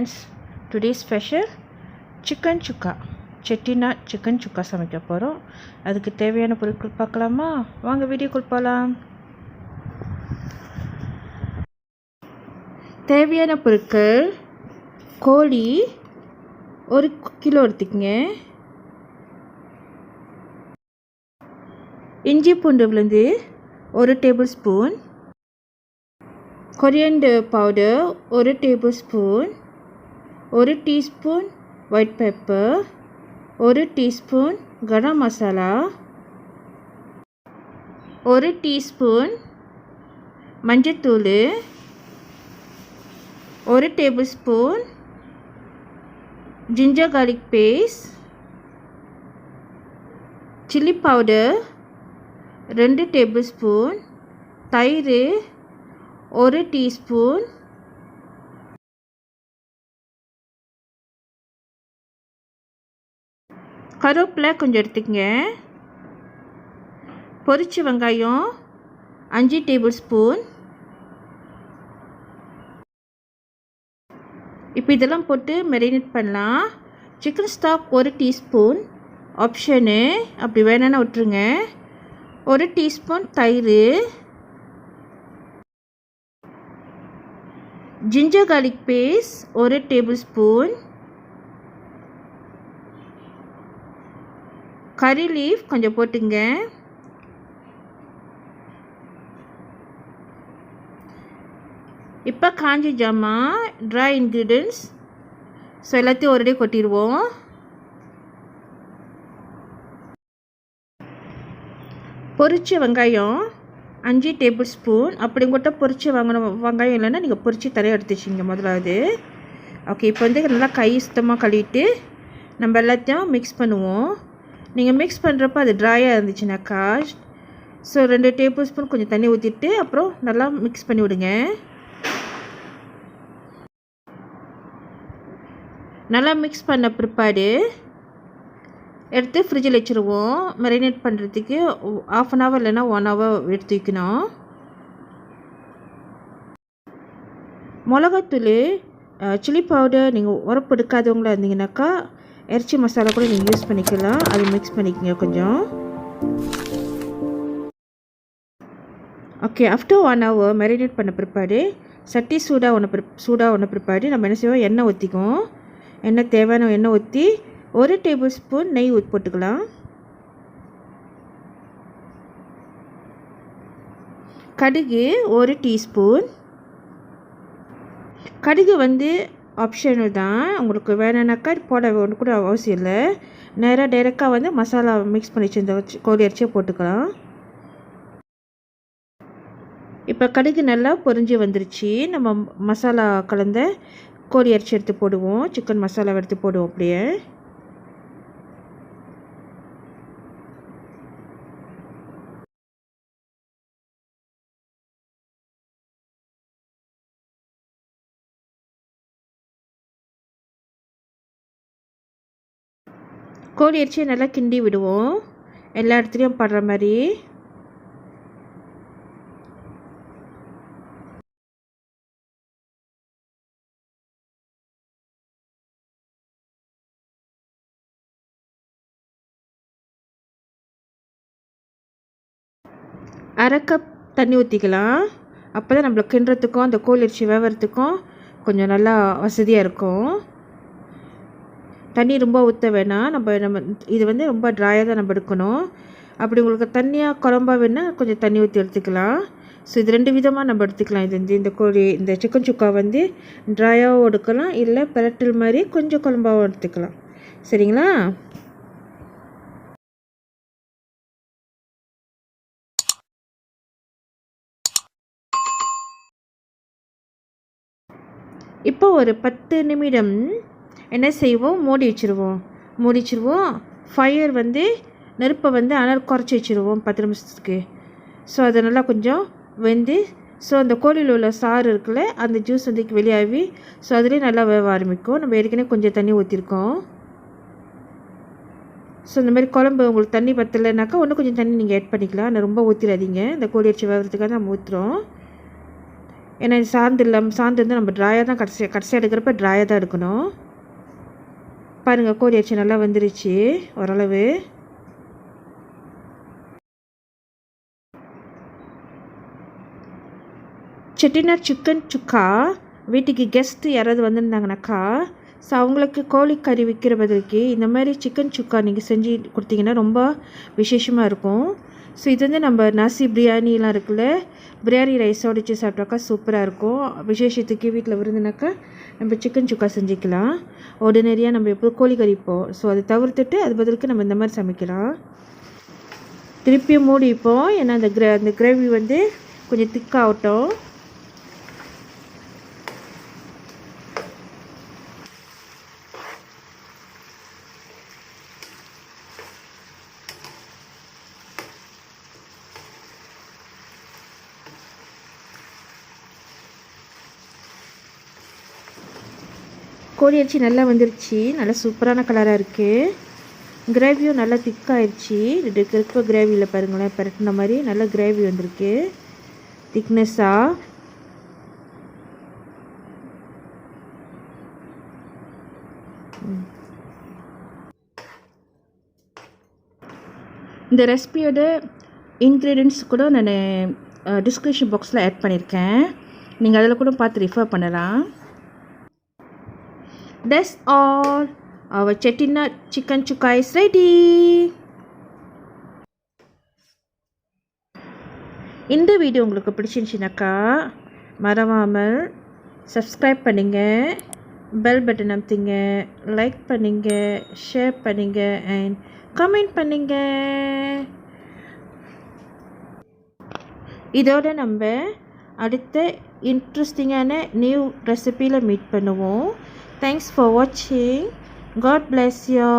friends, today's special chicken chukka. Chettinad chicken chukka சமைக்க போறோம். அதுக்கு தேவையான பொருட்கள் பார்க்கலாமா? வாங்க வீடியோக்குள்ள போலாம். தேவையான பொருட்கள்: கோழி 1 கிலோ எடுத்துக்கங்க, இஞ்சி பூண்டு விழுந்து 1 tablespoon, coriander powder 1 tablespoon, 1 teaspoon white pepper, 1 teaspoon garam masala, 1 teaspoon மஞ்சத்தூள், 1 tablespoon ginger garlic paste, chili powder 2 tablespoon, Tairu 1 teaspoon, கருவேப்பிலை கொஞ்சம் எடுத்துக்கங்க, பொரிச்ச வெங்காயம் 5 டேபிள்ஸ்பூன். இப்போ இதெல்லாம் போட்டு மெரினேட் பண்ணலாம். சிக்கன் ஸ்டாக் 1 டீஸ்பூன், ஆப்ஷனு, அப்படி வேணும்னா விட்டுருங்க. 1 டீஸ்பூன் தயிர், ginger garlic paste 1 tablespoon, curry leaf கொஞ்சம் போட்டுங்க. இப்போ காஞ்சி ஜாமான் dry ingredients எல்லாத்தையும் ஒரே கொட்டிடுவோம். பொரிச்ச வெங்காயம் 5 டேபிள்ஸ்பூன். அப்படி உங்கள்கிட்ட பொரிச்சு வெங்காயம் இல்லைன்னா நீங்கள் பொரிச்சு தரையை எடுத்து வச்சிங்க முதலாவது. ஓகே, இப்போ வந்து நல்லா கை சுத்தமாக கழுவிட்டு நம்ம எல்லாத்தையும் மிக்ஸ் பண்ணுவோம். நீங்கள் மிக்ஸ் பண்ணுறப்ப அது ட்ரையாக இருந்துச்சுனாக்கா ஸோ 2 டேபிள்ஸ்பூன் கொஞ்சம் தண்ணி ஊற்றிட்டு அப்புறம் நல்லா மிக்ஸ் பண்ணி விடுங்க. நல்லா மிக்ஸ் பண்ண பிற்பாடு எடுத்து ஃப்ரிட்ஜில் வச்சுருவோம். மெரினேட் பண்ணுறதுக்கு 1/2 hour இல்லைன்னா 1 hour எடுத்து வைக்கணும். மிளகாத்தூள், சில்லி பவுடர் நீங்கள் உரப்பு எடுக்காதவங்களா இருந்தீங்கன்னாக்கா இறைச்சி மசாலா கூட நீங்கள் யூஸ் பண்ணிக்கலாம். அது மிக்ஸ் பண்ணிக்கோங்க கொஞ்சம். ஓகே, ஆஃப்டர் 1 hour மெரினேட் பண்ண பிற்பாடு சட்டி சூடாக ஒன்று பிற்பாடு நம்ம என்ன செய்வோம், எண்ணெய் ஊற்றிக்குவோம். எண்ணெய் தேவையான எண்ணெய் ஊற்றி 1 டேபிள்ஸ்பூன் நெய் போட்டுக்கலாம். கடுகு 1 டீஸ்பூன். கடுகு வந்து ஆப்ஷனல் தான், உங்களுக்கு வேணும்னாக்கா போட ஒன்று கூட அவசியம் இல்லை. டைரெக்டாக வந்து மசாலா மிக்ஸ் பண்ணி வச்சுருந்த கோழி இறைச்சியை போட்டுக்கலாம். இப்போ கடுகு நல்லா பொரிஞ்சு வந்துருச்சு. நம்ம மசாலா கலந்த கோழி இறைச்சி எடுத்து போடுவோம், சிக்கன் மசாலா எடுத்து போடுவோம். அப்படியே கோழி இறைச்சியை நல்லா கிண்டி விடுவோம், எல்லா இடத்துலையும் படுற மாதிரி. அரை கப் தண்ணி ஊற்றிக்கலாம். அப்போ தான் நம்மளுக்கு கிண்டுறதுக்கும் அந்த கோழி இறைச்சி வேவறதுக்கும் கொஞ்சம் நல்லா வசதியாக இருக்கும். தண்ணி ரொம்ப ஊற்ற வேணாம். நம்ம இது வந்து ரொம்ப ட்ரையாக தான் நம்ம எடுக்கணும். அப்படி உங்களுக்கு தண்ணியாக குழம்பா வேணால் கொஞ்சம் தண்ணி ஊற்றி எடுத்துக்கலாம். ஸோ இது 2 விதமாக நம்ம எடுத்துக்கலாம். இது இந்த சிக்கன் சுக்கா வந்து ட்ரையாகவும் எடுக்கலாம், இல்லை பிரட்டல் மாதிரி கொஞ்சம் குழம்பாகவும் எடுத்துக்கலாம். சரிங்களா? இப்போ ஒரு 10 நிமிடம் என்ன செய்வோம், மூடி வச்சுருவோம். ஃபயர் வந்து நெருப்பை வந்து அனல் குறைச்சி வச்சுருவோம் 10 நிமிஷத்துக்கு. ஸோ அதை நல்லா கொஞ்சம் வெந்து ஸோ அந்த கோழியில் உள்ள சாறு இருக்குல்ல, அந்த ஜூஸ் வந்து வெளியாகி ஸோ அதுலேயே நல்லா வேக ஆரம்பிக்கும். நம்ம ஏற்கனவே கொஞ்சம் தண்ணி ஊற்றிருக்கோம். ஸோ இந்த மாதிரி குழம்பு உங்களுக்கு தண்ணி பத்தலைனாக்கா இன்னும் கொஞ்சம் தண்ணி நீங்கள் ஆட் பண்ணிக்கலாம். ஆனால் ரொம்ப ஊற்றிடாதீங்க, இந்த கோழி இறைச்சி வேகிறதுக்காக நம்ம ஊற்றுறோம். ஏன்னா இது சாந்து வந்து நம்ம ட்ராயாக தான் கடைசியாக எடுக்கிறப்ப ட்ராயாக தான் எடுக்கணும். பாருங்கள் கோழி அரிசி நல்லா வந்துருச்சு ஓரளவு. செட்டிநாட் சிக்கன் சுக்கா வீட்டுக்கு கெஸ்ட்டு யாராவது வந்திருந்தாங்கனாக்கா ஸோ அவங்களுக்கு கோழிக்கறி விற்கிற பதிலுக்கு இந்த மாதிரி சிக்கன் சுக்கா நீங்கள் செஞ்சு கொடுத்தீங்கன்னா ரொம்ப விசேஷமாக இருக்கும். ஸோ இது வந்து நம்ம நாசி பிரியாணிலாம் இருக்குல்ல, பிரியாணி ரைஸோடு வச்சு சாப்பிட்டாக்கா சூப்பராக இருக்கும். விசேஷத்துக்கு வீட்டில் விருந்துனாக்கா நம்ம சிக்கன் சுக்கா செஞ்சுக்கலாம். உடனடியாக நம்ம எப்போது கோழிக்கறி இப்போம், ஸோ அதை தவிர்த்துட்டு அது பதிலுக்கு நம்ம இந்த மாதிரி சமைக்கலாம். திருப்பியும் மூடிப்போம், ஏன்னா அந்த கிரேவி வந்து கொஞ்சம் திக்காகட்டும். கோழி அரிசி நல்லா வந்துருச்சு, நல்லா சூப்பரான கலராக இருக்குது. கிரேவியும் நல்லா திக்காகிடுச்சு. இருக்க கிரேவியில் பாருங்களேன், பரட்டின மாதிரி நல்லா கிரேவி வந்திருக்கு திக்னஸ்ஸாக. இந்த ரெசிபியோட இன்க்ரீடியன்ட்ஸ் கூட நான் டிஸ்கிரிப்ஷன் பாக்ஸில் ஆட் பண்ணியிருக்கேன், நீங்கள் அதில் கூட பார்த்து ரெஃபர் பண்ணலாம். That's all. Our Chettinad chicken chukka is ready. இந்த வீடியோ உங்களுக்கு பிடிச்சிருந்துச்சுனாக்கா மறவாமல் சப்ஸ்கிரைப் பண்ணுங்க, பெல் பட்டன் அமுத்துங்க, லைக் பண்ணுங்க, ஷேர் பண்ணுங்க அண்ட் கமெண்ட் பண்ணுங்க. இதோட நம்ம அடுத்த இன்ட்ரெஸ்டிங்கான நியூ ரெசிபியில் மீட் பண்ணுவோம். Thanks for watching. God bless you.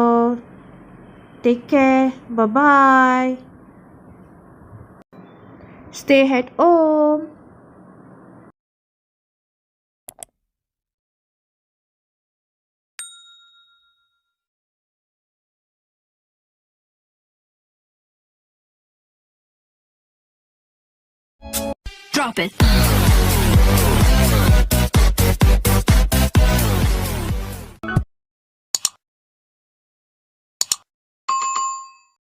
Take care. Bye-bye. Stay at home. Drop it.